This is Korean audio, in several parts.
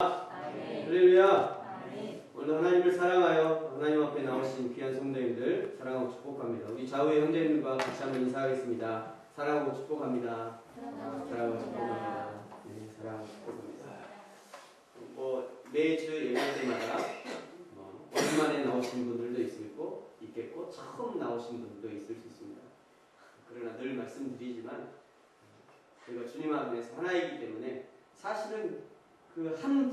할렐루야. 오늘 하나님을 사랑하여 하나님 앞에 나오신 귀한 성도님들 사랑하고 축복합니다. 우리 좌우의 형제님과 같이 한번 인사하겠습니다. 사랑하고 축복합니다. 사랑하고 축복합니다. 네, 사랑하고 축복합니다. 매주 예배 때마다 오랜만에 나오신 분들도 있겠고 처음 나오신 분들도 있을 수 있습니다. 그러나 늘 말씀드리지만 저희가 주님 안에서 하나이기 때문에 사실은 그 한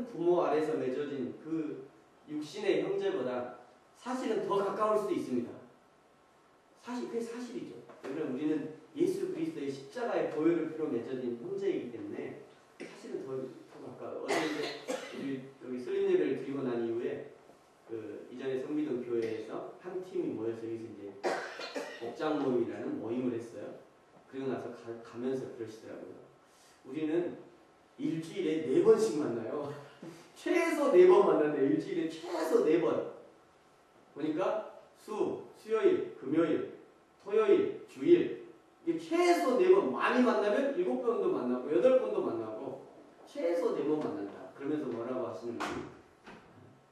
부모 아래서 맺어진 그 육신의 형제보다 사실은 더 가까울 수도 있습니다. 그게 사실이죠. 왜냐하면 우리는 예수 그리스도의 십자가의 보혈을 피로 맺어진 형제이기 때문에 사실은 더 가까워요. 어제 우리 여기 슬림 예배를 드리고 난 이후에 이전에 성미동 교회에서 한 팀이 모여서 여기서 이제 목장 모임이라는 모임을 했어요. 그리고 나서 가면서 그러시더라고요. 우리는 일주일에 4번씩 만나요. 최소 4번 만나는데 일주일에 최소 4번. 보니까 수요일, 금요일, 토요일, 주일 이게 최소 4번. 많이 만나면 7번도 만나고 8번도 만나고 최소 4번 만난다. 그러면서 뭐라고 하시는 거예요?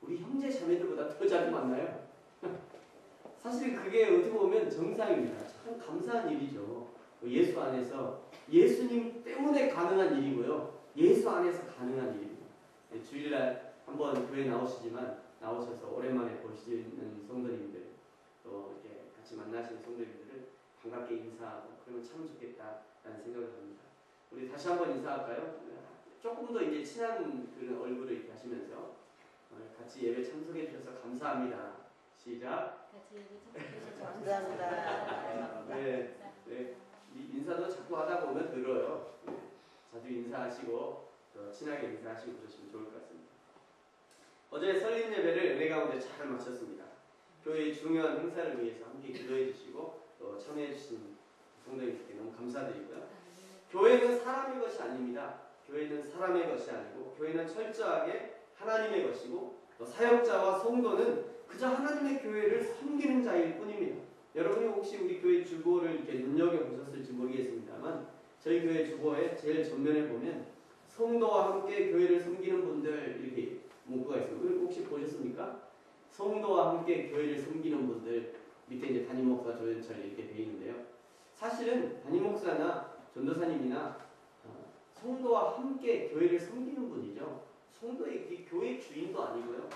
우리 형제 자매들보다 더 자주 만나요. 사실 그게 어떻게 보면 정상입니다. 참 감사한 일이죠. 예수 안에서 예수님 때문에 가능한 일이고요. 예수 안에서 가능한 일입니다. 주일날 한번 교회 나오셔서 오랜만에 보시는 성도님들 또 이렇게 같이 만나시는 성도님들을 반갑게 인사하고 그러면 참 좋겠다라는 생각을 합니다. 우리 다시 한번 인사할까요? 조금 더 이제 친한 그런 얼굴을 이렇게 하시면서 같이 예배 참석해 주셔서 감사합니다. 시작. 같이 예배 참석해 주셔서 감사합니다. 네. 인사도 자꾸 하다 보면 늘어요. 자주 인사하시고 또 친하게 인사하시고 그러시면 좋을 것 같습니다. 어제 설립 예배를 은혜 가운데 잘 마쳤습니다. 교회의 중요한 행사를 위해서 함께 기도해 주시고 또 참여해 주신 성도님들께 너무 감사드리고요. 교회는 사람의 것이 아닙니다. 교회는 사람의 것이 아니고 교회는 철저하게 하나님의 것이고 또 사역자와 성도는 그저 하나님의 교회를 섬기는 자일 뿐입니다. 여러분이 혹시 우리 교회 주보를 이렇게 눈여겨보셨을지 모르겠습니다만 저희 교회 주보에 제일 전면에 보면 성도와 함께 교회를 섬기는 분들 이렇게 문구가 있습니다. 혹시 보셨습니까? 성도와 함께 교회를 섬기는 분들 밑에 이제 담임 목사 조연철 이렇게 되어 있는데요. 사실은 담임 목사나 전도사님이나 성도와 함께 교회를 섬기는 분이죠. 성도의 교회 주인도 아니고요.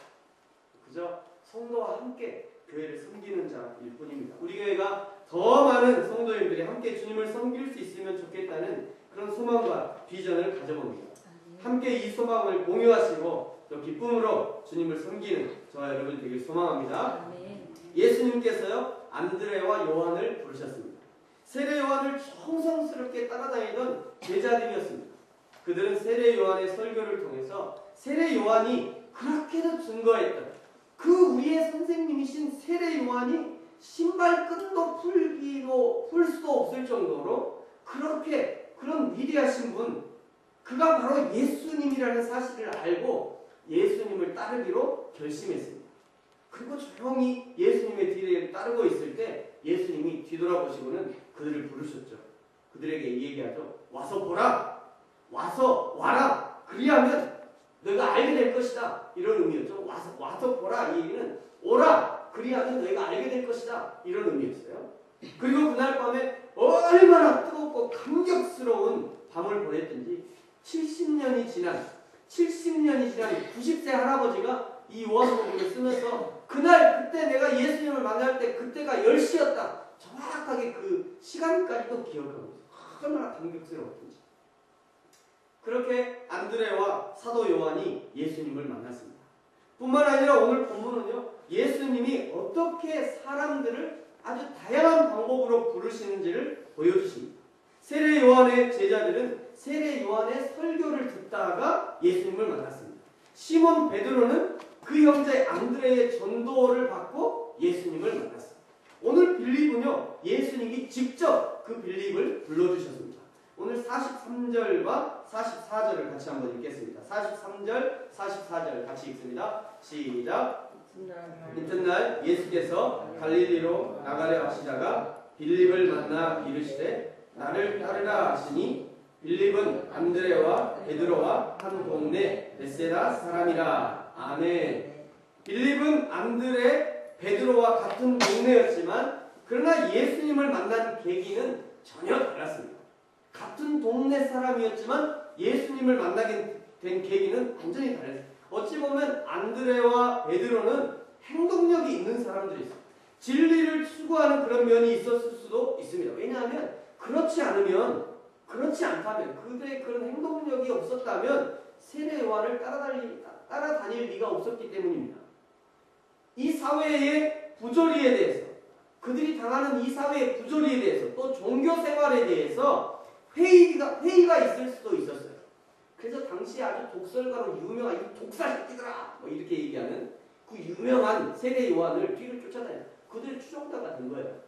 그저 성도와 함께 교회를 섬기는 자일 뿐입니다. 우리 교회가 더 많은 성도님들이 함께 주님을 섬길 수 있으면 좋겠다는 그런 소망과 비전을 가져봅니다. 함께 이 소망을 공유하시고 또 기쁨으로 주님을 섬기는 저와 여러분이 되길 소망합니다. 예수님께서요 안드레와 요한을 부르셨습니다. 세례 요한을 정성스럽게 따라다니던 제자들이었습니다. 그들은 세례 요한의 설교를 통해서 세례 요한이 그렇게도 증거했던 그 우리의 선생님이신 세례 요한이 신발끈도 풀 수도 없을 정도로 그런 위대하신 분, 그가 바로 예수님이라는 사실을 알고 예수님을 따르기로 결심했습니다. 그리고 조용히 예수님의 뒤를 따르고 있을 때 예수님이 뒤돌아보시고는 그들을 부르셨죠. 그들에게 얘기하죠. 와서 보라, 와라. 그리하면 너희가 알게 될 것이다. 이런 의미였죠. 와서 보라. 이 얘기는 오라. 그리하면 너희가 알게 될 것이다. 이런 의미였어요. 그리고 그날 밤에 얼마나 뜨겁고 감격스러운 밤을 보냈든지 70년이 지난 90세 할아버지가 이 요한복음을 쓰면서 그때 내가 예수님을 만날 때 그때가 10시였다. 정확하게 그 시간까지도 기억하고 있어요. 얼마나 감격스러웠던지. 그렇게 안드레와 사도 요한이 예수님을 만났습니다. 뿐만 아니라 오늘 본문은요. 예수님이 어떻게 사람들을 아주 다양한 방법으로 부르시는지를 보여주십니다. 세례 요한의 제자들은 세례 요한의 설교를 듣다가 예수님을 만났습니다. 시몬 베드로는 그 형제 안드레의 전도를 받고 예수님을 만났습니다. 오늘 빌립은요. 예수님이 직접 그 빌립을 불러주셨습니다. 오늘 43절과 44절을 같이 한번 읽겠습니다. 43절, 44절 같이 읽습니다. 시작. 이튿날 예수께서 갈릴리로 나가려 하시다가 빌립을 만나 이르시되 나를 따르라 하시니 빌립은 안드레와 베드로와 한 동네 베세다 사람이라. 아멘. 빌립은 안드레, 베드로와 같은 동네였지만 그러나 예수님을 만난 계기는 전혀 달랐습니다. 같은 동네 사람이었지만 예수님을 만나게 된 계기는 완전히 달랐어요. 어찌 보면 안드레와 베드로는 행동력이 있는 사람들이었어요. 진리를 추구하는 그런 면이 있었을 수도 있습니다. 왜냐하면 그렇지 않다면 그들의 그런 행동력이 없었다면 세례 요한을 따라다닐 리가 없었기 때문입니다. 이 사회의 부조리에 대해서, 그들이 당하는 이 사회의 부조리에 대해서, 또 종교 생활에 대해서 회의가 있을 수도 있었어요. 그래서 당시 아주 독설가로 유명한 이 독사새끼들아 뭐 이렇게 얘기하는 그 유명한 세례 요한을 뒤를 쫓아다녀요. 그들의 추종자가 된 거예요.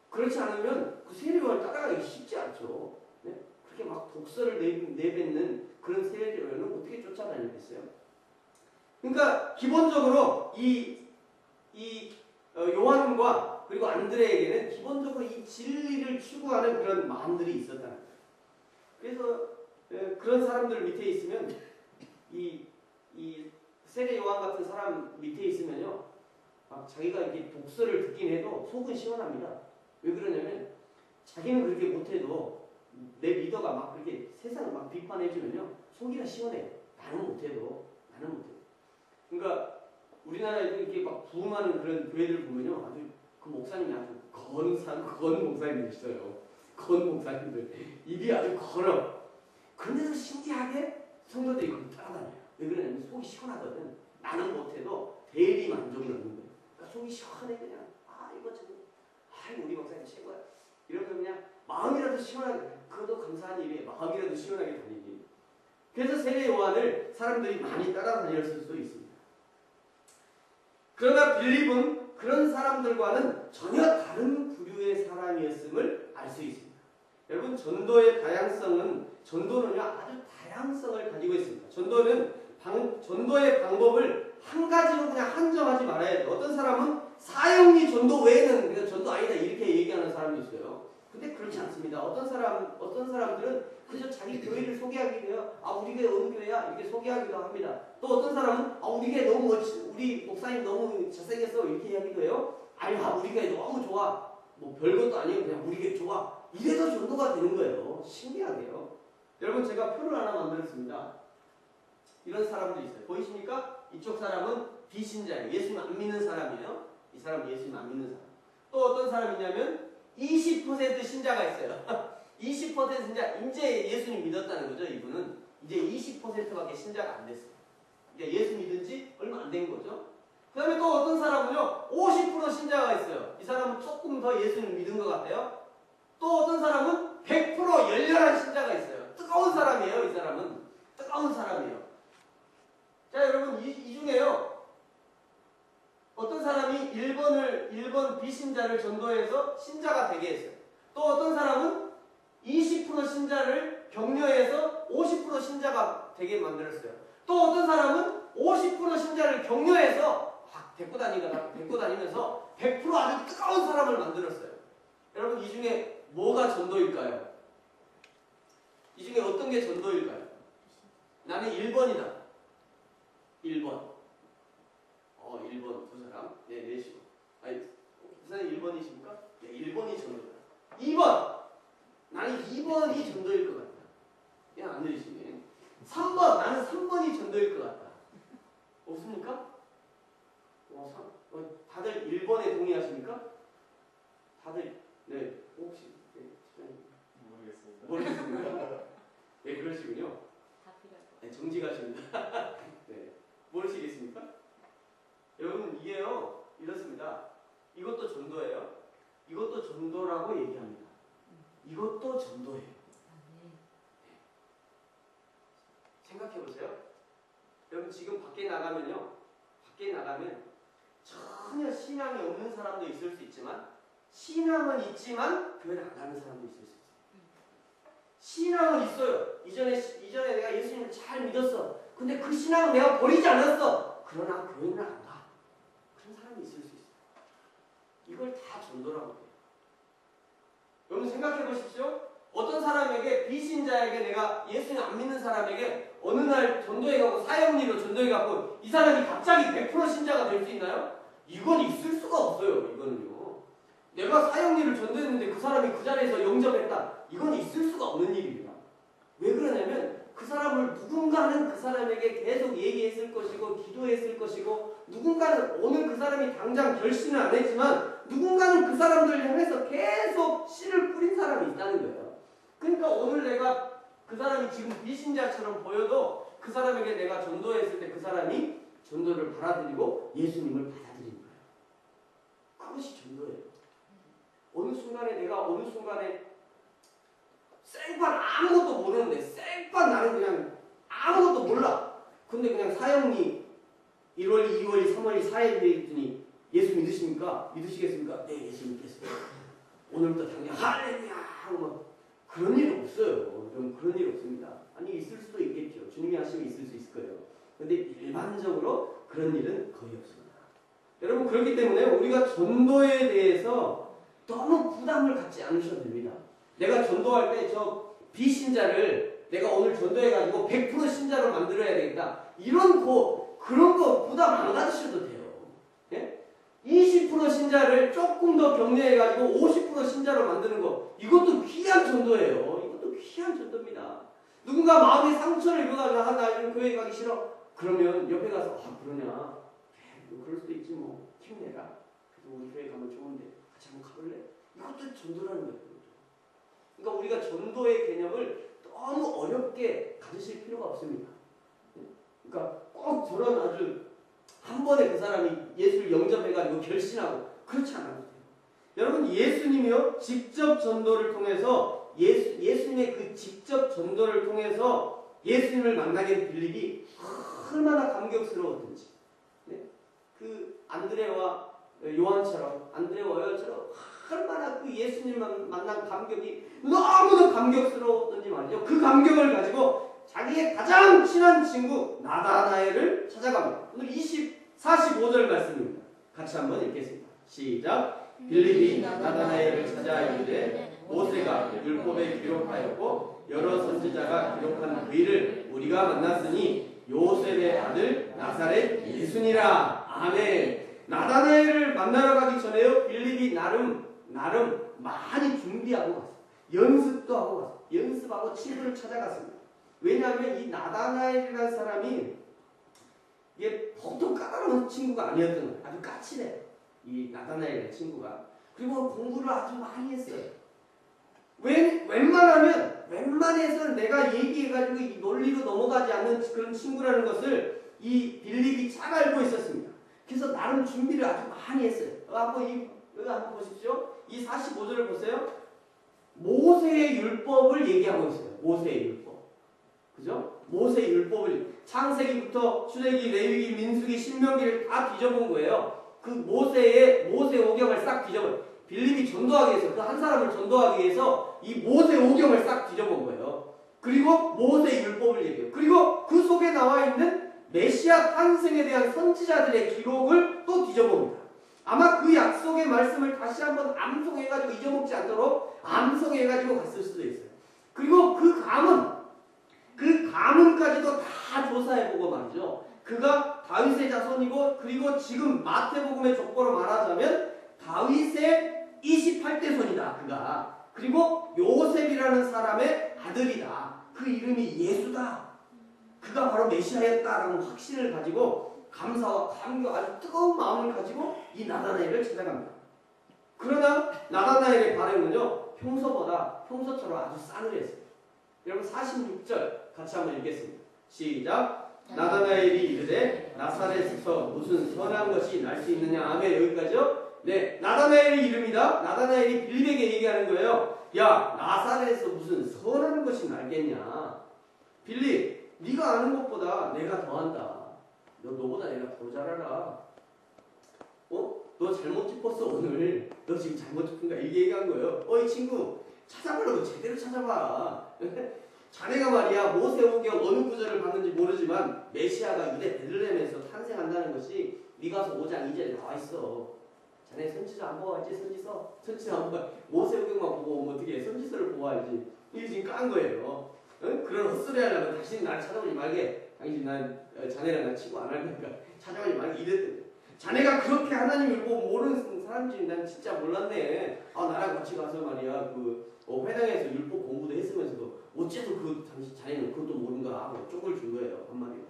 그렇지 않으면 그 세례 요한을 따라가기 쉽지 않죠. 네? 그렇게 막 독설을 내뱉는 그런 세례 요한을 어떻게 쫓아다니겠어요? 그러니까 기본적으로 요한과 그리고 안드레에게는 기본적으로 이 진리를 추구하는 그런 마음들이 있었다는 거예요. 그래서 그런 사람들 밑에 있으면 이 세례 요한 같은 사람 밑에 있으면요, 막 자기가 이렇게 독설을 듣긴 해도 속은 시원합니다. 왜 그러냐면 자기는 그렇게 못해도 내 리더가 막 그렇게 세상을 막 비판해주면요 속이라 시원해요. 나는 못해도. 그러니까 우리나라에도 이렇게 막 부흥하는 그런 교회들 보면요, 아주 그 목사님이 아주 건 목사님들 있어요. 건 목사님들 입이 아주 걸어. 그런데도 신기하게 성도들이 그걸 따라다녀요. 왜 그러냐면 속이 시원하거든. 나는 못해도 대리 만족을 얻는 거예요. 그러니까 속이 시원해. 그냥 이거 참 우리 목사님 최고야. 이러면 그냥 마음이라도 시원하게, 그것도 감사한 일이에요. 마음이라도 시원하게 다니니. 그래서 세례 요한을 사람들이 많이 따라다녔을 수도 있습니다. 그러나 빌립은 그런 사람들과는 전혀 다른 부류의 사람이었음을 알 수 있습니다. 여러분, 전도는요 아주 다양성을 가지고 있습니다. 전도의 방법을 한 가지로 그냥 한정하지 말아야 돼요. 어떤 사람은 사형리 전도 외에는 그냥 전도 아니다 이렇게 얘기하는 사람이 있어요. 근데 그렇지 않습니다. 어떤 사람들은 그저 자기 교회를 소개하기도 해요. 우리 교회 어느 교회야? 이렇게 소개하기도 합니다. 또 어떤 사람은 우리 교회 너무 우리 목사님 너무 잘생겼어 이렇게 이야기도 해요. 우리 교회 너무 좋아. 뭐 별것도 아니에요. 그냥 우리 교회 좋아. 이래서 전도가 되는 거예요. 신기하게요. 여러분, 제가 표를 하나 만들었습니다. 이런 사람도 있어요. 보이십니까? 이쪽 사람은 비신자예요. 예수님 안 믿는 사람이에요. 이 사람은 예수님 안 믿는 사람. 또 어떤 사람이냐면 20% 신자가 있어요. 20% 신자, 이제 예수님 믿었다는 거죠. 이분은 이제 20%밖에 신자가 안 됐어요. 그러니까 예수 믿은 지 얼마 안 된 거죠. 그 다음에 또 어떤 사람은요 50% 신자가 있어요. 이 사람은 조금 더 예수님 믿은 것 같아요. 또 어떤 사람은 100% 열렬한 신자가 있어요. 뜨거운 사람이에요. 이 사람은 뜨거운 사람이에요. 자, 여러분, 이 중에요 어떤 사람이 1번 비신자를 전도해서 신자가 되게 했어요. 또 어떤 사람은 20% 신자를 격려해서 50% 신자가 되게 만들었어요. 또 어떤 사람은 50% 신자를 격려해서 데리고 다니면서 100% 아주 뜨거운 사람을 만들었어요. 여러분, 이 중에 뭐가 전도일까요? 이 중에 어떤 게 전도일까요? 나는 1번이다. 1번. 1번 두 사람. 네, 내시고. 부사님 1번이십니까? 네, 1번이 전도다. 2번. 나는 2번이 전도일 것 같다. 그냥 안 내리시네. 3번. 나는 3번이 전도일 것 같다. 없습니까? 다들 1번에 동의하십니까? 다들, 네, 혹시, 모르겠습니다. 네, 그러시군요. 다 필요할 것 네, 정직하십니다. 네, 모르시겠습니까? 여러분, 이게요, 이렇습니다. 이것도 전도예요. 이것도 전도라고 얘기합니다. 이것도 전도예요. 생각해보세요. 여러분, 지금 밖에 나가면 전혀 신앙이 없는 사람도 있을 수 있지만, 신앙은 있지만 교회를 안 가는 사람도 있을 수 있어요. 신앙은 있어요. 이전에 내가 예수님을 잘 믿었어. 근데 그 신앙은 내가 버리지 않았어. 그러나 교회는 안 가. 그런 사람이 있을 수 있어요. 이걸 다 전도라고 해요. 여러분, 생각해 보십시오. 어떤 사람에게 비신자에게 내가 예수님 안 믿는 사람에게 어느 날 전도해 가고 사형리로 전도해 가고 이 사람이 갑자기 100% 신자가 될 수 있나요? 이건 있을 수가 없어요. 이거는요. 내가 사형리를 전도했는데 그 사람이 그 자리에서 영접했다. 이건 있을 수가 없는 일입니다. 왜 그러냐면 그 사람을 누군가는 그 사람에게 계속 얘기했을 것이고 기도했을 것이고 누군가는 오늘 그 사람이 당장 결신을 안 했지만 누군가는 그 사람들을 향해서 계속 씨를 뿌린 사람이 있다는 거예요. 그러니까 오늘 내가 그 사람이 지금 비신자처럼 보여도 그 사람에게 내가 전도했을 때 그 사람이 전도를 받아들이고 예수님을 받아들이는 거예요. 그것이 전도예요. 어느 순간에 내가 어느 순간에 생판 아무것도 모르는데 생판 나는 그냥 아무것도 몰라. 근데 그냥 사형리 1월, 2월, 3월, 4일에 있더니 예수 믿으십니까? 믿으시겠습니까? 네, 예수 믿겠습니다. 오늘부터 당장 할렐루야 하고 막 그런 일 없어요. 좀 그런 일 없습니다. 아니 있을 수도 있겠죠. 주님이 하시면 있을 수 있을 거예요. 근데 일반적으로 그런 일은 거의 없습니다. 여러분 그렇기 때문에 우리가 전도에 대해서 너무 부담을 갖지 않으셔도 됩니다. 내가 전도할 때 저 비신자를 내가 오늘 전도해가지고 100% 신자로 만들어야 되겠다. 이런 그런 거 부담 안 가지셔도 돼요. 예? 20% 신자를 조금 더 격려해가지고 50% 신자로 만드는 거 이것도 귀한 전도예요. 이것도 귀한 전도입니다. 누군가 마음에 상처를 입어가지고 나 이런 교회 가기 싫어. 그러면 옆에 가서 그러냐? 그럴 수도 있지 뭐. 힘내라. 그래서 우리 교회 가면 좋은데 같이 한번 가볼래? 이것도 전도라는 거예요. 그러니까 우리가 전도의 개념을 너무 어렵게 가지실 필요가 없습니다. 그러니까 꼭 저런 아주 한 번에 그 사람이 예수를 영접해가지고 결신하고 그렇지 않아도 돼요. 여러분 예수님이요 직접 전도를 통해서 예수님의 그 직접 전도를 통해서 예수님을 만나게 된 빌립이 얼마나 감격스러웠던지. 네? 그 안드레와 요한처럼 얼마나 그 예수님만 만난 감격이 너무나 감격스러웠던지 말이죠. 그 감격을 가지고 자기의 가장 친한 친구 나다나엘을 찾아갑니다. 오늘 45절 말씀입니다. 같이 한번 읽겠습니다. 시작. 빌립이 나다나엘을 찾아 이르되 모세가 율법에 기록하였고 여러 선지자가 기록한 그 일을 우리가 만났으니 요셉의 아들 나사렛 예수니라. 아멘. 나다나엘을 만나러 가기 전에요. 빌립이 나름 많이 준비하고 갔어요. 연습도 하고 갔어요. 연습하고 친구를 찾아갔습니다. 왜냐하면 이 나다나엘이라는 사람이 이게 보통 까다로운 친구가 아니었던 거예요. 아주 까칠해요. 이 나다나엘의 친구가. 그리고 공부를 아주 많이 했어요. 웬만해서는 내가 얘기해가지고 이 논리로 넘어가지 않는 그런 친구라는 것을 이 빌립이 잘 알고 있었습니다. 그래서 나름 준비를 아주 많이 했어요. 여기 한번 보십시오. 이 45절을 보세요. 모세의 율법을 얘기하고 있어요. 모세의 율법. 그죠? 모세의 율법을 창세기부터 출애기, 레위기, 민수기, 신명기를 다 뒤져본 거예요. 그 모세 오경을 싹 뒤져본 빌립이 전도하기 위해서 그 한 사람을 전도하기 위해서 이 모세 오경을 싹 뒤져본 거예요. 그리고 모세의 율법을 얘기해요. 그리고 그 속에 나와 있는 메시아 탄생에 대한 선지자들의 기록을 또 뒤져봅니다. 아마 그 약속의 말씀을 다시 한번 암송해가지고 잊어먹지 않도록 암송해가지고 갔을 수도 있어요. 그리고 그 가문까지도 다 조사해보고 말이죠. 그가 다윗의 자손이고 그리고 지금 마태복음의 족보로 말하자면 다윗의 28대 손이다. 그가. 그리고 요셉이라는 사람의 아들이다. 그 이름이 예수다. 그가 바로 메시아였다라는 확신을 가지고 감사와 감격 아주 뜨거운 마음을 가지고 이 나다나엘을 찾아갑니다. 그러나 나다나엘의 반응은요 평소처럼 아주 싸늘했어요. 여러분 46절 같이 한번 읽겠습니다. 시작. 나다나엘이 이르되 나사렛에서 무슨 선한 것이 날 수 있느냐. 아멘. 여기까지요. 네, 나다나엘의 이름이다. 나다나엘이 빌립에게 얘기하는 거예요. 야, 나사렛에서 무슨 선한 것이 날겠냐. 빌립, 네가 아는 것보다 내가 더한다. 너보다 내가 더 잘 알아. 너 잘못 짚었어 오늘. 너 지금 잘못 짚은 거야. 이렇게 얘기한 거예요. 이 친구 찾아보려고 제대로 찾아봐. 자네가 말이야 모세오경 어느 구절을 봤는지 모르지만 메시아가 유대 베들레헴에서 탄생한다는 것이 미가서 5장 2절에 나와 있어. 자네 선지서 안 보아야지. 선지서 안 보아. 모세오경만 보고 오면 어떻게 해. 선지서를 보아야지. 이게 지금 깐 거예요. 응? 그런 헛소리 하려면 다시는 나를 찾아오지 말게. 당신 자네랑 나 친구 안 할 거니까 찾아오지 말게 이랬대. 자네가 그렇게 하나님 율법 모르는 사람인지 난 진짜 몰랐네. 나랑 같이 가서 말이야 회당에서 율법 공부도 했으면서도 어째서 당신 자네는 그것도 모른가 하고 쪽을 준 거예요 한마디로.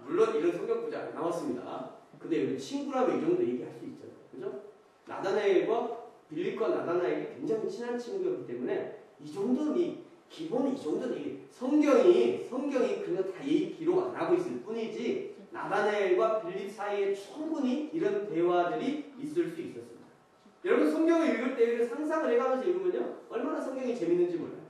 물론 이런 성경 구절 안 나왔습니다. 근데 여기 친구라면 이 정도 얘기할 수 있잖아요. 그죠? 나다나엘과 빌립과 나다나엘이 굉장히 친한 친구였기 때문에 이 정도는 기본 이 정도는 성경이 그냥 다 기록 안 하고 있을 뿐이지 나다나엘과 빌립 사이에 충분히 이런 대화들이 있을 수 있었습니다. 여러분 성경을 읽을 때 상상을 해가면서 읽으면요 얼마나 성경이 재밌는지 몰라요.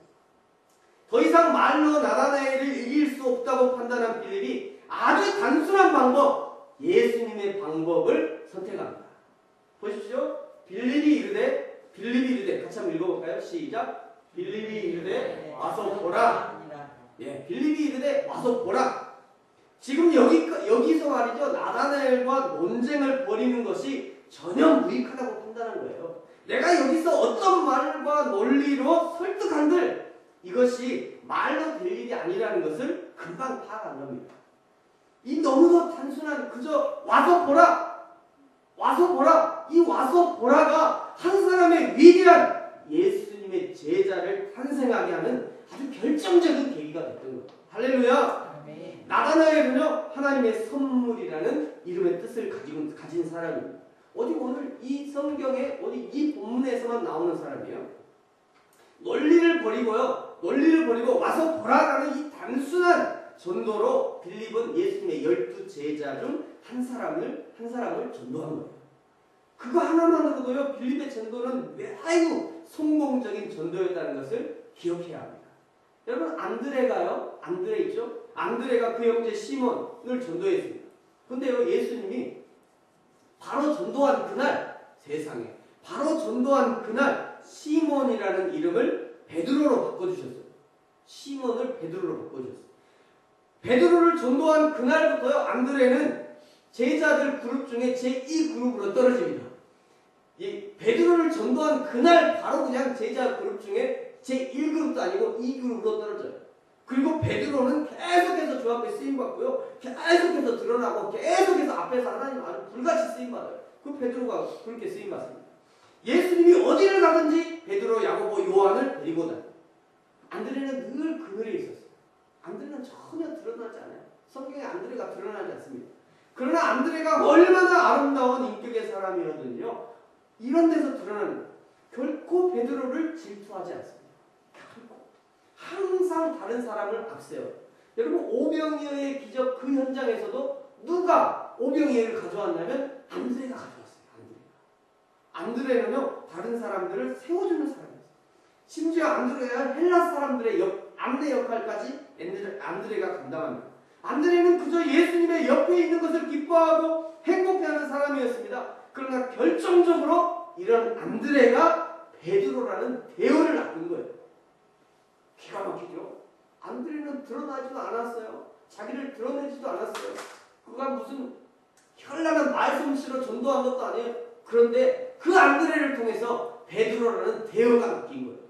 더 이상 말로 나다나엘을 이길 수 없다고 판단한 빌립이 아주 단순한 방법, 예수님의 방법을 선택합니다. 보십시오. 빌립이 이르되 같이 한번 읽어볼까요? 시작. 빌립이 이르되 와서 보라. 예, 빌립이 이르되 와서 보라. 지금 여기서 말이죠. 나다나엘과 논쟁을 벌이는 것이 전혀 무익하다고 판단한 거예요. 내가 여기서 어떤 말과 논리로 설득한들 이것이 말로 될 일이 아니라는 것을 금방 파악한 겁니다. 이 너무도 단순한 그저 와서 보라. 이 와서 보라가 한 사람의 위대한 예수님의 제자를 탄생하게 하는 아주 결정적인 계기가 됐던 거예요. 할렐루야. 나다나엘은요 하나님의 선물이라는 이름의 뜻을 가진 사람입니다. 어디 오늘 이 성경에 어디 이 본문에서만 나오는 사람이에요. 논리를 버리고 와서 보라라는 이 단순한 전도로 빌립은 예수님의 12제자 중 한 사람을 전도한 거예요. 그거 하나만으로도요 빌립의 전도는 매우 성공적인 전도였다는 것을 기억해야 합니다. 여러분 안드레 있죠? 안드레가 그 형제 시몬을 전도했습니다. 근데요 예수님이 바로 전도한 그날 시몬이라는 이름을 베드로로 바꿔주셨어요. 시몬을 베드로로 바꿔주셨어요. 베드로를 전도한 그날부터요 안드레는 제자들 그룹 중에 제2그룹으로 떨어집니다. 이 베드로를 전도한 그날 바로 그냥 제자 그룹 중에 제1그룹도 아니고 2그룹으로 떨어져요. 그리고 베드로는 계속해서 주 앞에 쓰임받고요. 계속해서 드러나고 계속해서 앞에서 하나님 아주 불같이 쓰임받아요. 그 베드로가 그렇게 쓰임받습니다. 예수님이 어디를 가든지 베드로, 야고보, 요한을 데리고 다녀요. 안드레는 늘 그늘에 있었어요. 안드레는 전혀 드러나지 않아요. 성경에 안드레가 드러나지 않습니다. 그러나 안드레가 얼마나 아름다운 인격의 사람이었는지요. 이런 데서 드러나는 결코 베드로를 질투하지 않습니다. 결코. 항상 다른 사람을 앞세워요. 여러분 오병이어의 기적 그 현장에서도 누가 오병이어를 가져왔냐면 안드레가 가져왔어요. 안드레는요 다른 사람들을 세워주는 사람이었어요. 심지어 안드레가 헬라 사람들의 안내 역할까지 안드레가 감당합니다. 안드레는 그저 예수님의 옆에 있는 것을 기뻐하고 행복해하는 사람이었습니다. 그러나 결정적으로 이런 안드레가 베드로라는 대어를 낚은 거예요. 기가 막히죠? 안드레는 드러나지도 않았어요. 자기를 드러내지도 않았어요. 그가 무슨 현란한 말솜씨로 전도한 것도 아니에요. 그런데 그 안드레를 통해서 베드로라는 대어가 낚인 거예요.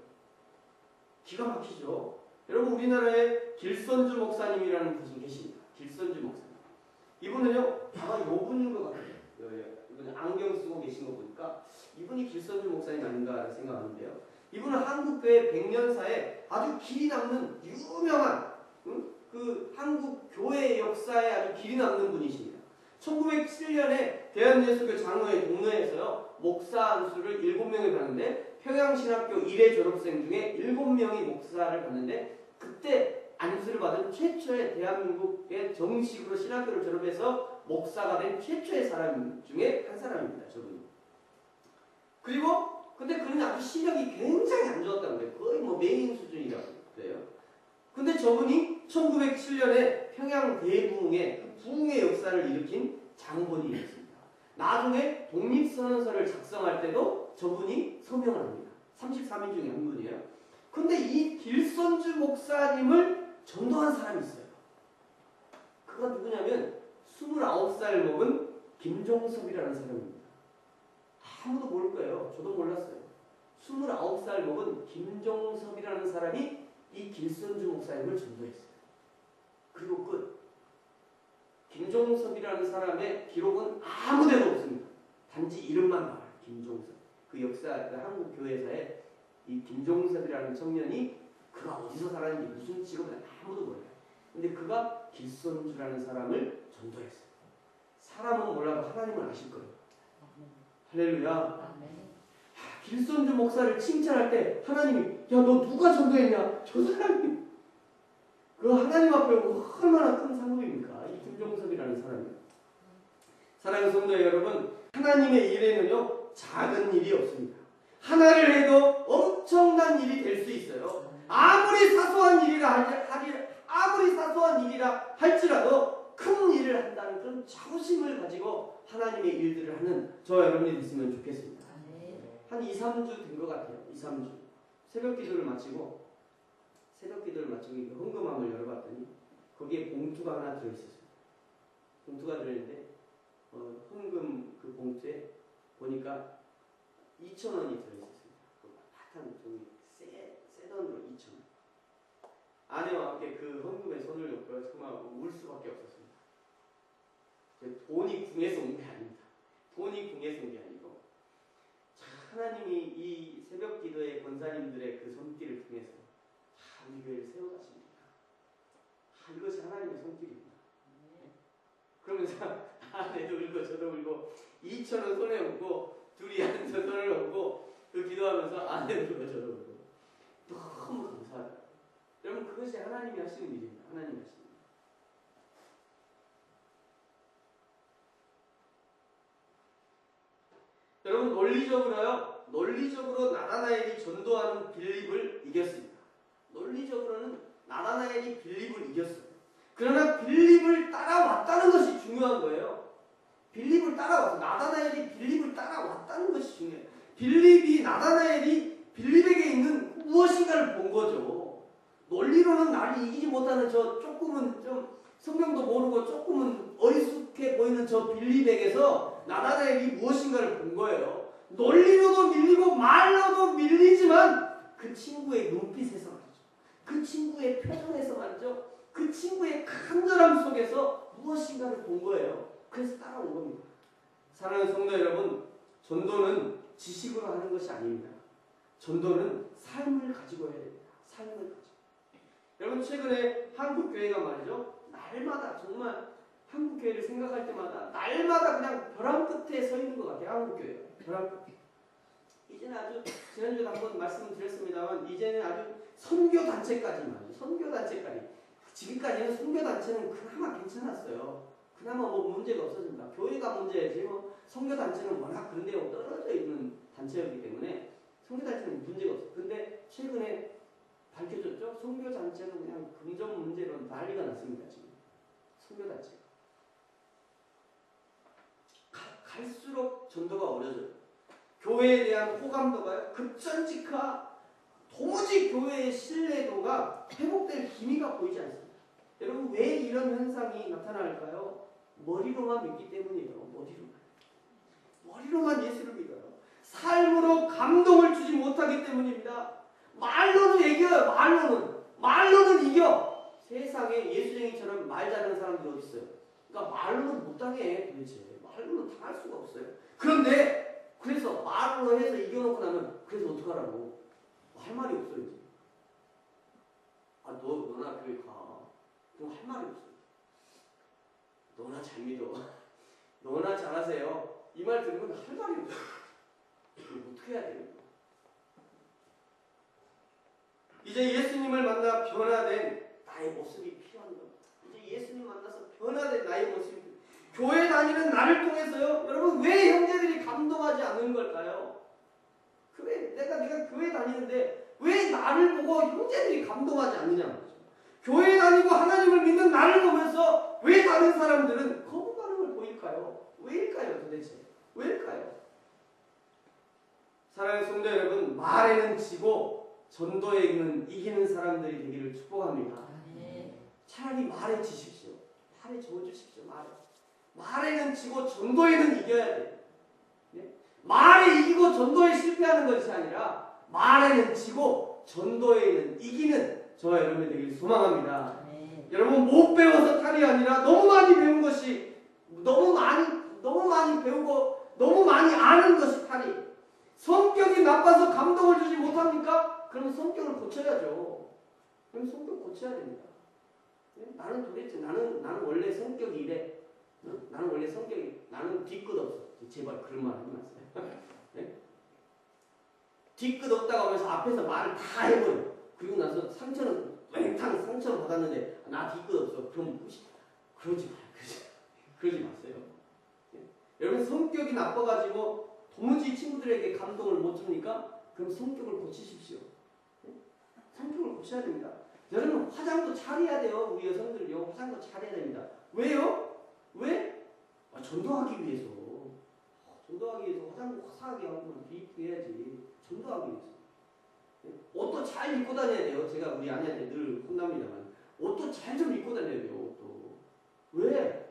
기가 막히죠? 여러분 우리나라에 길선주 목사님이라는 분이 계십니다. 길선주 목사님. 이분은요 아마 요분인 것 같아요. 이분이 안경 쓰고 계신 거 보니까 이분이 길선주 목사님 아닌가 생각하는데요. 이분은 한국교회 100년사에 아주 길이 남는 유명한 그 한국 교회 역사에 아주 길이 남는 분이십니다. 1907년에 대한예수교 장로회 동로에서요 목사 안수를 7명이 받는데 평양신학교 1회 졸업생 중에 7명이 목사를 받는데 그때 안수를 받은 최초의 대한민국의 정식으로 신학교를 졸업해서 목사가 된 최초의 사람 중에 한 사람입니다. 저분이. 그리고 근데 그는 아주 시력이 굉장히 안 좋았다는 거예요. 거의 뭐 메인 수준이라고 그래요. 근데 저분이 1907년에 평양 대부흥의 그 부흥의 역사를 일으킨 장본인이었습니다. 나중에 독립선언서를 작성할 때도 저분이 서명을 합니다. 33인 중에 한 분이에요. 근데 이 길선주 목사님을 전도한 사람이 있어요. 그가 누구냐면 29살 먹은 김종섭이라는 사람입니다. 아무도 모를 거예요. 저도 몰랐어요. 29살 먹은 김종섭이라는 사람이 이 길선주 목사님을 전도했어요. 그리고 끝. 김종섭이라는 사람의 기록은 아무데도 없습니다. 단지 이름만 나와요. 김종섭. 그 역사, 그 한국 교회사에 이 김종섭이라는 청년이 그가 어디서 살았는지 무슨 직업인지 아무도 몰라요. 근데 그가 길선주라는 사람을 전도했어요. 사람은 몰라도 하나님은 아실 거예요. 할렐루야. 길선주 목사를 칭찬할 때 하나님이 야 너 누가 전도했냐? 저 사람이. 그 하나님 앞에 얼마나 큰 상급입니까? 이 김종섭이라는 사람이. 사랑하는 성도 여러분, 하나님의 일에는요 작은 일이 없습니다. 하나를 해도 엄청난 일이 될 수 있어요. 아무리 사소한 일이라 할지라도 큰 일을 한다는 그런 자부심을 가지고 하나님의 일들을 하는 저와 여러분이 됐으면 좋겠습니다. 한 2, 3주 된 것 같아요. 2, 3주. 새벽 기도를 마치고 헌금함을 열어봤더니 거기에 봉투가 하나 들어있었습니다. 봉투가 들어있는데 헌금 그 봉투에 보니까 2,000원이 들어있었습니다. 그 핫한 종이 새 돈으로 2,000원. 아내와 함께 그 헌금에 손을 놓고 정말 울 수밖에 없었습니다. 돈이 궁에서 온 게 아닙니다. 돈이 궁에서 온 게 아니고 하나님이 이 새벽 기도의 권사님들의 그 손길을 통해서 우리 교회를 세워가십니다. 이것이 하나님의 손길입니다. 그러면서 아내도 울고 저도 울고 2,000원 손에 얹고 둘이 앉아서 손을 얹고 그 기도하면서 아내도 울고 저도 울고 너무 감사하다. 여러분 그것이 하나님이 하시는 일입니다. 하나님이 하시는 일. 여러분 논리적으로 나다나엘이 전도하는 빌립을 이겼습니다. 논리적으로는 나다나엘이 빌립을 이겼어요. 그러나 빌립을 따라왔다는 것이 중요한 거예요. 나다나엘이 빌립을 따라왔다는 것이 중요해요. 나다나엘이 빌립에게 있는 무엇인가를 본 거죠. 논리로는 나를 이기지 못하는 저 조금은 좀 성경도 모르고 조금은 어리숙해 보이는 저 빌립에게서 나다나엘이 무엇인가를 본 거예요. 논리로도 밀리고 말로도 밀리지만 그 친구의 눈빛에서 말이죠. 그 친구의 표정에서 말이죠. 그 친구의 간절함 속에서 무엇인가를 본 거예요. 그래서 따라온 겁니다. 사랑하는 성도 여러분, 전도는 지식으로 하는 것이 아닙니다. 전도는 삶을 가지고 해야 됩니다. 삶을 가지고. 여러분 최근에 한국교회가 말이죠. 날마다 정말 한국교회를 생각할 때마다 날마다 그냥 벼랑 끝에 서 있는 것 같아요. 한국교회가. 벼랑 끝에. 이제는 아주 지난주에 한번 말씀드렸습니다만 이제는 아주 선교단체까지 말이죠. 선교단체까지. 지금까지는 선교단체는 그나마 괜찮았어요. 그나마 뭐 문제가 없었습니다. 교회가 문제지 뭐 선교단체는 워낙 그런 데 떨어져 있는 단체였기 때문에 선교단체는 문제가 없어요. 근데 최근에 밝혀졌죠? 선교단체는 그냥 금전 문제로 난리가 났습니다. 지금. 선교단체가. 갈수록 전도가 어려져요. 교회에 대한 호감도가 급전직하 도무지 교회의 신뢰도가 회복될 기미가 보이지 않습니다. 여러분 왜 이런 현상이 나타날까요? 머리로만 믿기 때문이에요. 머리로만 예수를 믿어요. 삶으로 감동을 주지 못하기 때문입니다. 말로는 이겨요. 말로는 이겨. 세상에 예수쟁이처럼 말 잘하는 사람들이 어디 있어요? 그러니까 말로는 못 당해. 도대체 말로는 당할 수가 없어요. 그런데 그래서 말로 해서 이겨놓고 나면 그래서 어떡하라고? 할 말이 없어요. 이제. 너나 교회 가. 그럼 할 말이 없어요. 너나 잘 믿어. 너나 잘하세요. 이 말 들으면 할 말이 없어요. 어떻게 해야 돼요? 이제 예수님을 만나 변화된 나의 모습이 필요한 겁니다. 이제 예수님 만나서 변화된 나의 모습이 필요해요. 교회 다니는 나를 통해서요. 여러분 왜 형제들이 감동하지 않는 걸까요? 내가 교회 다니는데 왜 나를 보고 형제들이 감동하지 않느냐 말이죠. 교회 다니고 하나님을 믿는 나를 보면서 왜 다른 사람들은 거부 반응을 보일까요? 왜일까요 도대체? 왜일까요? 사랑하는 성도 여러분, 말에는 지고 전도에는 이기는 사람들이 되기를 축복합니다. 차라리 말에 지십시오. 말에 져주십시오. 말에는 지고 전도에는 이겨야 돼요. 네? 말에 이기고 전도에 실패하는 것이 아니라 말에는 지고 전도에는 이기는 저와 여러분이 되길 소망합니다. 아멘. 여러분 못 배워서 탈이 아니라 너무 많이 배운 것이 너무 많이 배우고 너무 많이 아는 것이 탈이. 성격이 나빠서 감동을 주지 못합니까? 그러면 성격을 고쳐야죠. 그럼 성격 고쳐야 됩니다. 나는 도대체 나는 원래 성격이 이래. 나는 원래 성격이 나는 뒤끝 없어. 제발 그런 말 하지 마세요. 네? 뒤끝 없다고 하면서 앞에서 말을 다 해버려. 그리고 나서 상처는 맹탕 상처를 받았는데 나 뒤끝 없어. 그럼 그러지 마세요. 네? 여러분 성격이 나빠가지고 도무지 친구들에게 감동을 못 줍니까? 그럼 성격을 고치십시오. 네? 성격을 고쳐야 됩니다. 여러분 화장도 잘해야 돼요. 우리 여성들요 화장도 잘해야 됩니다. 왜요? 왜? 전도하기 위해서. 전도하기 위해서 화장도 화사하게 하고 이쁘게 해야지. 전도하기 위해서. 네? 옷도 잘 입고 다녀야 돼요. 제가 우리 아내한테 늘 혼납니다만 옷도 잘 좀 입고 다녀야 돼요. 옷도. 왜?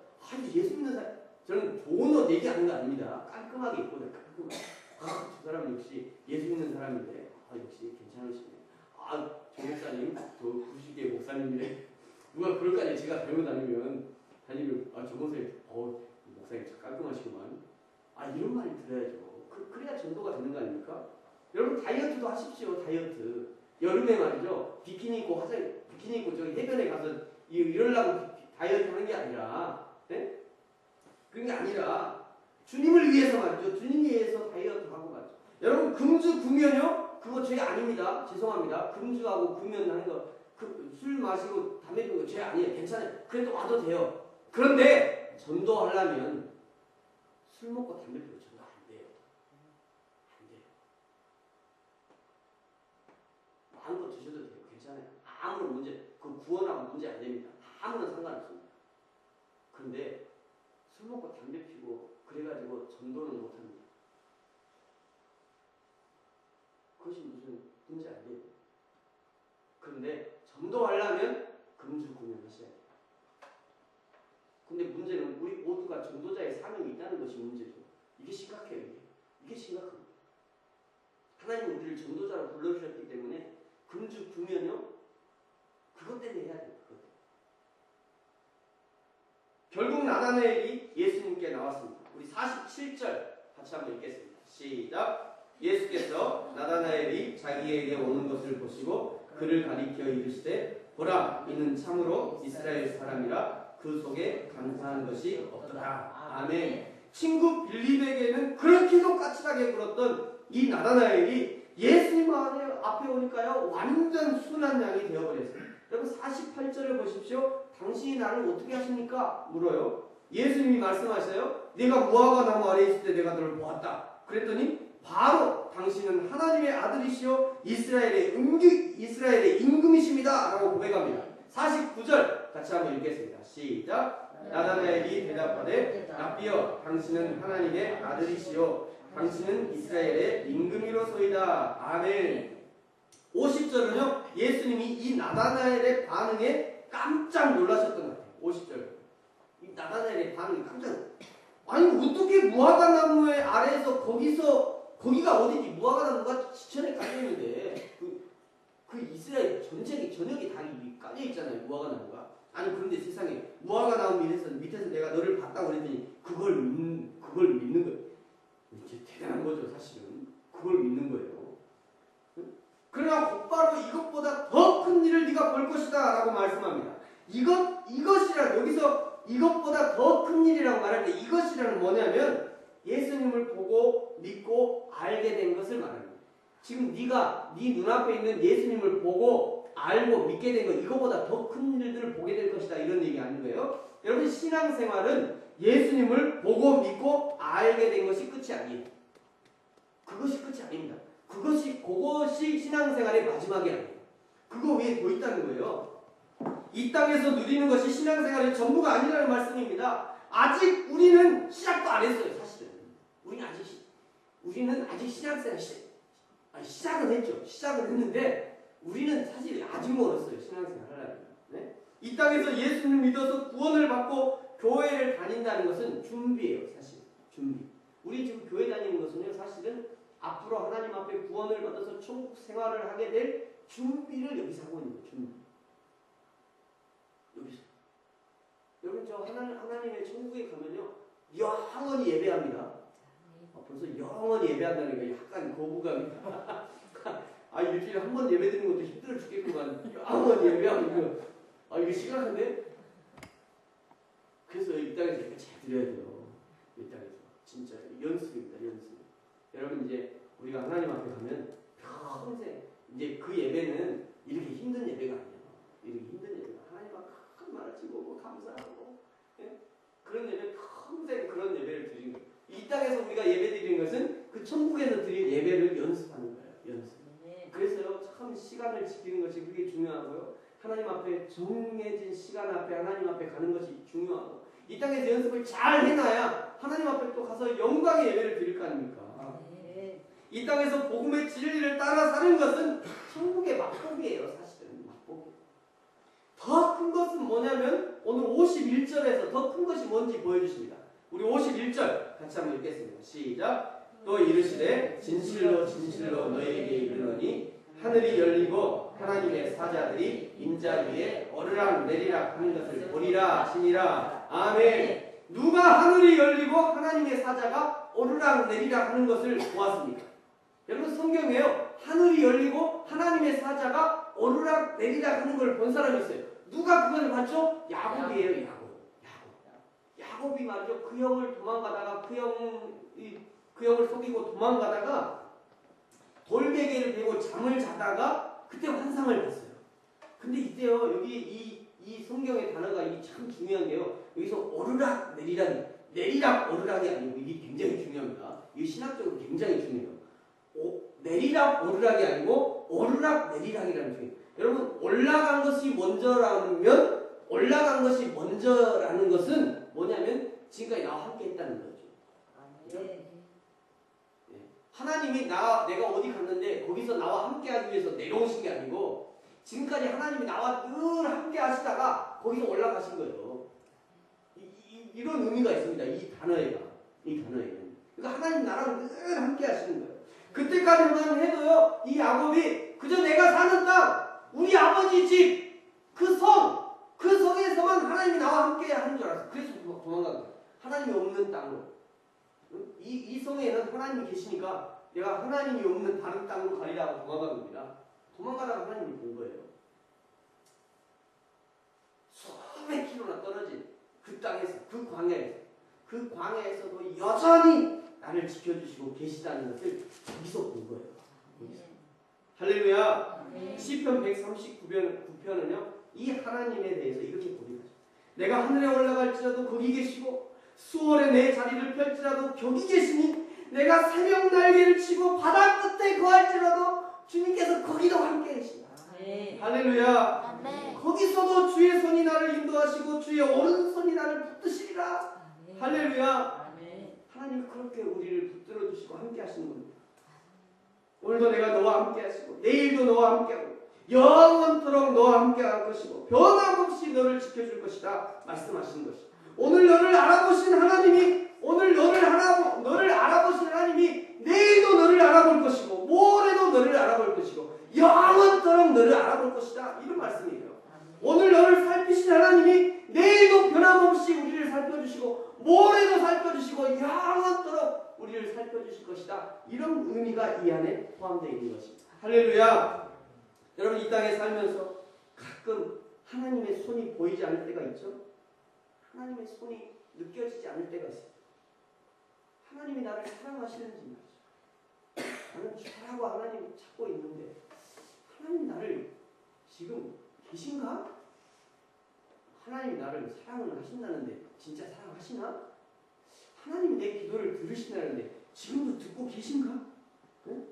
예수 믿는 사람 저는 좋은 옷 얘기하는 거 아닙니다. 깔끔하게 입고 다녀요. 깔끔하게. 저 사람 역시 예수 믿는 사람인데 역시 괜찮으시네. 조 목사님, 저 구시계 목사님이래. 누가 그럴까요? 제가 배우 다니면 저 목사님, 목사님 참 깔끔하시구만. 이런 말이 들어야죠. 그래야 전도가 되는 거 아닙니까? 여러분 다이어트도 하십시오. 다이어트. 여름에 말이죠. 비키니 입고 저기 해변에 가서 이러려고 다이어트 하는 게 아니라, 네? 그런 게 아니라 주님을 위해서 말이죠. 주님 위해서 다이어트 하고 말이죠. 여러분 금주 구면요? 그거 죄 아닙니다. 죄송합니다. 금주하고 구면 하는 거, 술 마시고 담배 피우는 거 죄 아니에요. 괜찮아요. 그래도 와도 돼요. 그런데 전도하려면 술 먹고 담배 피우고 전도 안 돼요. 안 돼요. 마음껏 드셔도 돼요. 괜찮아요. 아무런 문제, 구원하고 문제 안 됩니다. 아무런 상관없습니다. 그런데 술 먹고 담배 피우고 그래가지고 전도는 못합니다. 그것이 무슨 문제 안 돼요. 그런데 전도하려면 금주 구면하셔야 돼요. 근데 문제는 우리 모두가 전도자의 사명이 있다는 것이 문제죠. 이게 심각해요. 이게 심각합니다. 하나님은 우리를 전도자로 불러주셨기 때문에 금주 구면요 그것 때문에 해야 돼요. 결국 나다나엘이 예수님께 나왔습니다. 우리 47절 같이 한번 읽겠습니다. 시작. 예수께서 나다나엘이 자기에게 오는 것을 보시고 그를 가리켜 이르시되 보라 이는 참으로 이스라엘 사람이라 그 속에 감사한 것이 없더라. 아멘. 친구 빌립에게는 그렇게도 까칠하게 굴었던 이 나다나엘이 예수님 앞에 오니까요 완전 순한 양이 되어버렸어요. 여러분 48절을 보십시오. 당신이 나를 어떻게 하십니까? 물어요. 예수님이 말씀하셔요. 네가 무화과 나무 아래에 있을 때 내가 너를 보았다. 그랬더니 바로 당신은 하나님의 아들이시오 이스라엘의 임금이십니다 라고 고백합니다. 49절 같이 한번 읽겠습니다. 시작. 나다나엘이 대답하되 랍비여 당신은 하나님의 아들이시오 당신은 이스라엘의 임금이로소이다. 아멘. 50절은요 예수님이 이 나다나엘의 반응에 깜짝 놀라셨던 것 같아요. 50절 이 나다나엘의 반응이 아니 어떻게 무화과 나무의 아래에서 거기가 어디지? 무화과 나무가 지천에 깔려있는데 그 이스라엘 전역이 다 깔려있잖아요. 무화과 나무가. 아니 그런데 세상에 무화과 나무 밑에서 내가 너를 봤다고 그랬더니 그걸 믿는 거예요. 대단한 거죠 사실은. 그걸 믿는 거예요. 그러나 곧바로 이것보다 더 큰 일을 네가 볼 것이다 라고 말씀합니다. 이것이라 여기서 이것보다 더 큰 일이라고 말할 때 이것이라는 뭐냐면 예수님을 보고 믿고 알게 된 것을 말합니다. 지금 네가 네 눈앞에 있는 예수님을 보고 알고 믿게 된 것 이거보다 더 큰 일들을 보게 될 것이다 이런 얘기 아닌 거예요. 여러분 신앙생활은 예수님을 보고 믿고 알게 된 것이 끝이 아니에요. 그것이 끝이 아닙니다. 그것이 신앙생활의 마지막이 아니에요. 그거 위에 더 있다는 거예요. 이 땅에서 누리는 것이 신앙생활의 전부가 아니라는 말씀입니다. 아직 우리는 시작도 안 했어요. 사실은 우리는 아직 신앙생활 시작은 했죠. 시작은 했는데 우리는 사실 아직 멀었어요. 신앙생활 하려면. 네? 이 땅에서 예수님을 믿어서 구원을 받고 교회를 다닌다는 것은 준비예요. 사실 준비. 우리 지금 교회 다니는 것은요 사실은 앞으로 하나님 앞에 구원을 받아서 천국 생활을 하게 될 준비를 여기서 하고 있는 거예요. 준비. 여기서. 여러분 저 하나님의 천국에 가면요 영원히 예배합니다. 벌써 영원히 예배한다는 게 약간 거부감이. 아 일주일에 한 번 예배 드리는 것도 힘들어 죽겠구만. 영원히 예배하는 거. 아 이게 심각한데? 그래서 이 땅에서 예배 잘 드려야 돼요. 이 땅에서 진짜 연습입니다. 연습. 여러분 이제 우리가 하나님 앞에 가면 평생 이제 그 예배는 이렇게 힘든 예배가 아니에요. 이렇게 힘든 예배가 하나님 앞에 큰 말을 치고 뭐 감사하고 예? 그런 예배 평생 그런 예배를 드리는 거예요. 이 땅에서 우리가 예배 드리는 것은 그 천국에서 드릴 예배를 연습하는 거예요. 연습. 그래서요 참 시간을 지키는 것이 그게 중요하고요. 하나님 앞에 정해진 시간 앞에 하나님 앞에 가는 것이 중요하고 이 땅에서 연습을 잘 해놔야 하나님 앞에 또 가서 영광의 예배를 드릴 거 아닙니까? 이 땅에서 복음의 진리를 따라 사는 것은 천국의 맛보기예요. 사실은 맛보기. 더 큰 것은 뭐냐면 오늘 51절에서 더 큰 것이 뭔지 보여주십니다. 우리 51절 같이 한번 읽겠습니다. 시작. 또 이르시되 진실로 진실로 너희에게 이르노니 하늘이 열리고 하나님의 사자들이 인자 위에 오르락 내리락 하는 것을 보리라 하시니라. 아멘. 누가 하늘이 열리고 하나님의 사자가 오르락 내리락 하는 것을 보았습니까? 여러분 성경에요. 하늘이 열리고 하나님의 사자가 오르락 내리락 하는 걸 본 사람이 있어요. 누가 그것을 봤죠? 야곱이에요. 야곱이 말이죠. 그 형을 도망가다가 그 형을 속이고 도망가다가 돌베개를 베고 잠을 자다가 그때 환상을 봤어요. 근데 이때요. 여기 이 성경의 단어가 참 중요한 게요. 여기서 오르락 내리락 오르락이 아니고 이게 굉장히 중요합니다. 이게 신학적으로 굉장히 중요해요. 내리락 오르락이 아니고 오르락 내리락이라는 중요해요. 여러분 올라간 것이 먼저라는 것은 뭐냐면 지금까지 나와 함께 했다는 거죠. 네. 하나님이 내가 어디 갔는데 거기서 나와 함께 하기 위해서 내려오신 게 아니고 지금까지 하나님이 나와 늘 함께 하시다가 거기서 올라가신 거예요. 이런 의미가 있습니다. 이 단어에는. 그러니까 하나님 나랑 늘 함께 하시는 거예요. 그때까지만 해도요. 이 야곱이 그저 내가 사는 땅, 우리 아버지 집, 그 성에서만 하나님이 나와 함께 하는 줄 알았어요. 그래서 도망간 거예요. 하나님이 없는 땅으로. 이 성에는 하나님이 계시니까 내가 하나님이 없는 다른 땅으로 가리라고 도망간 겁니다. 도망가다가 하나님이 본 거예요. 수백 킬로나 떨어진 그 땅에서, 그 광야에서도 여전히 나를 지켜주시고 계시다는 것을 여기서 본 거예요. 할렐루야. 시편 139편은요. 이 하나님에 대해서 이렇게 고백하죠. 내가 하늘에 올라갈지라도 거기 계시고 수월에 내 자리를 펼지라도 거기 계시니 내가 새벽 날개를 치고 바다 끝에 거할지라도 주님께서 거기도 함께 계시다. 할렐루야. 거기서도 주의 손이 나를 인도하시고 주의 오른손이 나를 붙드시리라. 할렐루야. 하나님 그렇게 우리를 붙들어 주시고 함께 하시는 겁니다. 오늘도 내가 너와 함께 하시고 내일도 너와 함께 하고 영원토록 너와 함께 할 것이고 변함없이 너를 지켜줄 것이다 말씀하시는 것이다. 오늘 너를 알아보신 하나님이 내일도 너를 알아볼 것이고 모레도 너를 알아볼 것이고 영원토록 너를 알아볼 것이다. 이런 말씀이에요. 오늘 너를 살피신 하나님이 내일도 변함없이 우리를 살펴주시고 모레도 살펴주시고 영원토록 우리를 살펴주실 것이다. 이런 의미가 이 안에 포함되어 있는 것입니다. 할렐루야. 여러분 이 땅에 살면서 가끔 하나님의 손이 보이지 않을 때가 있죠. 하나님의 손이 느껴지지 않을 때가 있어요. 하나님이 나를 사랑하시는지 말이죠. 나는 죄라고 하나님을 찾고 있는데 하나님 나를 지금 계신가? 하나님이 나를 사랑을 하신다는데 진짜 사랑하시나? 하나님이 내 기도를 들으시나는데 지금도 듣고 계신가? 네?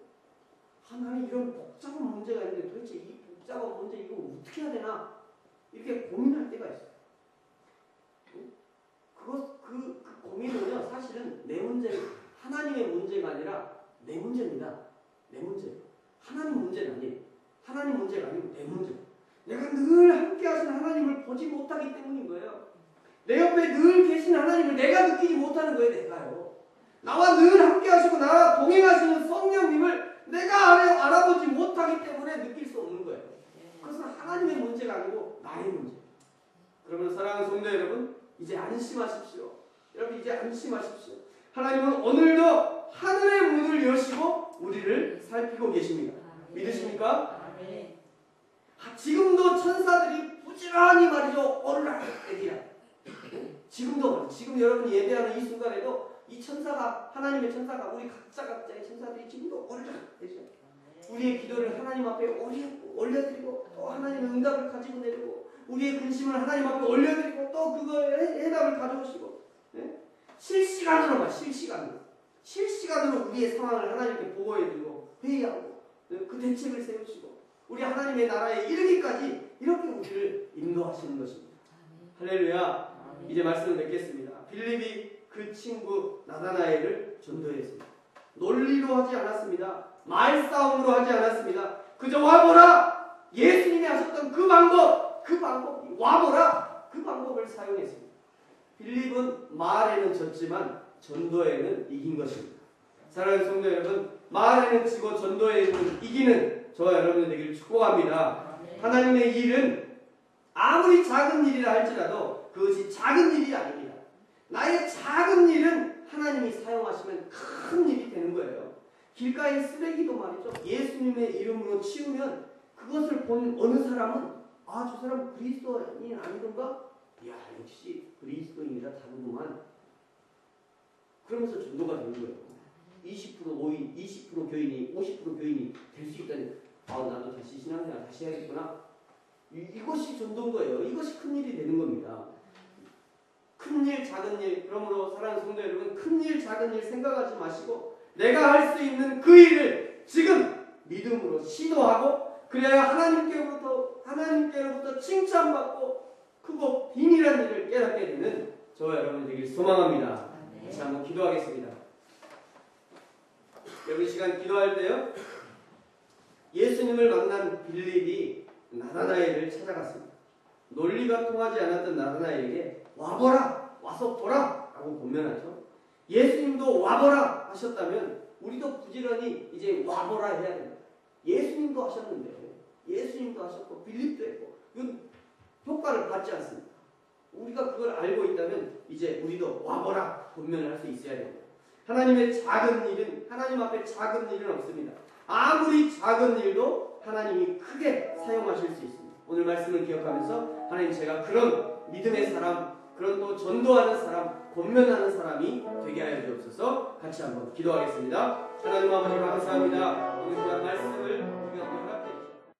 나는 이런 복잡한 문제가 있는데 도대체 이 복잡한 문제 이거 어떻게 해야 되나? 이렇게 고민할 때가 있어요. 그 고민은요, 사실은 내 문제, 하나님의 문제가 아니라 내 문제입니다. 내 문제예요. 하나님 문제는 아니에요. 하나님 문제가 아니고 내 문제. 내가 늘 함께 하신 하나님을 보지 못하기 때문인 거예요. 내 옆에 늘 계신 하나님을 내가 느끼지 못하는 거예요, 내가요. 나와 늘 함께 하시고 나와 동행하시는 성령님을 내가 알아보지 못하기 때문에 느낄 수 없는 거예요. 그것은 하나님의 문제가 아니고 나의 문제. 그러면 사랑하는 성도 여러분, 이제 안심하십시오. 여러분 이제 안심하십시오. 하나님은 오늘도 하늘의 문을 여시고 우리를 살피고 계십니다. 믿으십니까? 지금도 천사들이 부지런히 말이죠. 오르락내리락. 지금도 지금 여러분이 예배하는 이 순간에도 이 천사가 하나님의 천사가 우리 각자의 천사들이 지금도 오르락내리락. 우리의 기도를 하나님 앞에 올려드리고 또 하나님의 응답을 가지고 내리고 우리의 근심을 하나님 앞에 올려드리고 또 그거에 해답을 가져오시고 실시간으로 실시간으로 우리의 상황을 하나님께 보고해드리고 회의하고 그 대책을 세우시고 우리 하나님의 나라에 이르기까지 이렇게 우리를 인도하시는 것입니다. 할렐루야. 이제 말씀을 맺겠습니다. 빌립이 그 친구 나다나엘을 전도했습니다. 논리로 하지 않았습니다. 말싸움으로 하지 않았습니다. 그저 와보라! 예수님이 하셨던 그 방법 와보라! 그 방법을 사용했습니다. 빌립은 말에는 졌지만 전도에는 이긴 것입니다. 사랑하는 성도 여러분, 말에는 지고 전도에는 이기는 저와 여러분이 되기를 축복합니다. 하나님의 일은 아무리 작은 일이라 할지라도 그것이 작은 일이 아닙니다. 나의 작은 일은 하나님이 사용하시면 큰 일이 되는 거예요. 길가의 쓰레기도 말이죠. 예수님의 이름으로 치우면 그것을 본 어느 사람은 저 사람 그리스도인이 아니던가? 이야, 역시 그리스도인이라 다르구만. 그러면서 전도가 되는 거예요. 20% 모인, 20% 교인이 50% 교인이 될 수 있다니 나도 다시 신앙생활 다시 해야겠구나. 이것이 전도인 거예요. 이것이 큰일이 되는 겁니다. 큰일 작은 일, 그러므로 사랑하는 성도 여러분, 큰일 작은 일 생각하지 마시고 내가 할 수 있는 그 일을 지금 믿음으로 시도하고 그래야 하나님께로부터 칭찬받고 크고 비밀한 일을 깨닫게 되는 저와 여러분 되길 소망합니다. 같이 한번 기도하겠습니다. 여러분 시간 기도할 때요, 예수님을 만난 빌립이 나다나엘을 찾아갔습니다. 논리가 통하지 않았던 나다나엘에게 와보라, 와서 보라 라고 권면하죠. 예수님도 와보라 하셨다면 우리도 부지런히 이제 와보라 해야 됩니다. 예수님도 하셨는데, 예수님도 하셨고 빌립도 했고 이건 효과를 받지 않습니다. 우리가 그걸 알고 있다면 이제 우리도 와보라 권면을 할 수 있어야 됩니다. 하나님의 작은 일은, 하나님 앞에 작은 일은 없습니다. 아무리 작은 일도 하나님이 크게 사용하실 수 있습니다. 오늘 말씀을 기억하면서 하나님, 제가 그런 믿음의 사람, 그런 또 전도하는 사람, 권면하는 사람이 되게 하여 주옵소서. 같이 한번 기도하겠습니다. 하나님 아버지 감사합니다. 오늘 시간 말씀을 우리가